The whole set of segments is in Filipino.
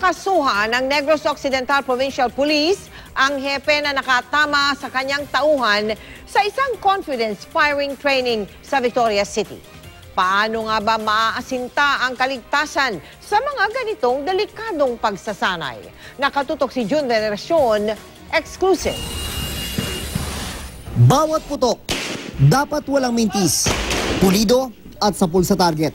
Pinakasuhan ng Negros Occidental Provincial Police ang hepe na nakatama sa kanyang tauhan sa isang confidence firing training sa Victoria City. Paano nga ba maaasinta ang kaligtasan sa mga ganitong delikadong pagsasanay? Nakatutok si June Veneracion, exclusive. Bawat putok, dapat walang mintis, pulido at sapul sa target.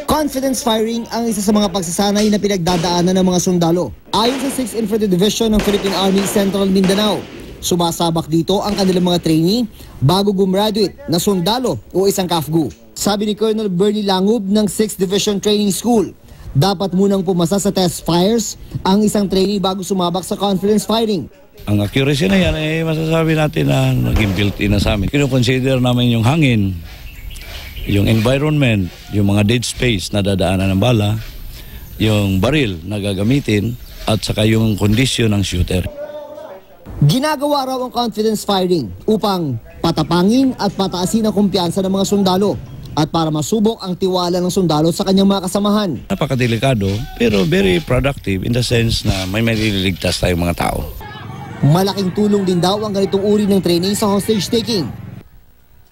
Confidence firing ang isa sa mga pagsasanay na pinagdadaanan ng mga sundalo. Ayon sa 6th Infantry Division ng Philippine Army Central Mindanao, sumasabak dito ang kanilang mga trainee bago gumraduate na sundalo o isang KAFGU. Sabi ni Colonel Bernie Langub ng 6th Division Training School, dapat munang pumasa sa test fires ang isang trainee bago sumabak sa confidence firing. Ang accuracy na yan ay masasabi natin na naging built-in na sa amin. Kino-consider namin yung hangin, yung environment, yung mga dead space na dadaanan ng bala, yung baril na gagamitin, at saka yung kondisyon ng shooter. Ginagawa raw ang confidence firing upang patapangin at pataasin ang kumpiyansa ng mga sundalo at para masubok ang tiwala ng sundalo sa kanyang mga kasamahan. Napakadelikado pero very productive in the sense na may maliligtas tayong mga tao. Malaking tulong din daw ang ganitong uri ng training sa hostage taking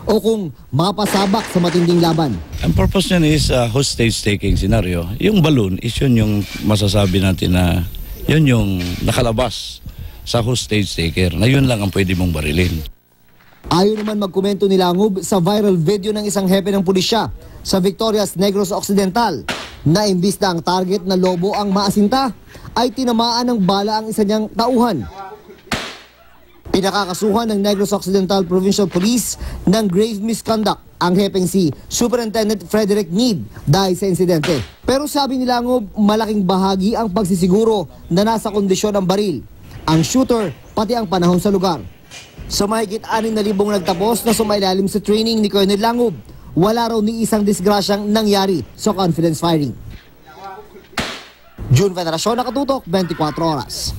o kung mapasabak sa matinding laban. Ang purpose niyan is hostage taking scenario. Yung balloon is yun yung masasabi natin na yun yung nakalabas sa hostage taker na yun lang ang pwede mong barilin. Ayaw naman magkomento ni Langub sa viral video ng isang hepe ng pulisya sa Victoria's Negros Occidental na imbis na ang target na lobo ang maasinta ay tinamaan ng bala ang isa niyang tauhan. Pinakakasuhan ng Negros Occidental Provincial Police ng grave misconduct ang hepeng si Superintendent Frederick Meade dahil sa insidente. Pero sabi ni Langub, malaking bahagi ang pagsisiguro na nasa kondisyon ang baril, ang shooter, pati ang panahon sa lugar. Sa mahigit 6,000 nagtapos na sumailalim sa training ni Colonel Langub, wala raw ni isang disgrasyang nangyari sa confidence firing. June Veneracion, nakatutok, 24 oras.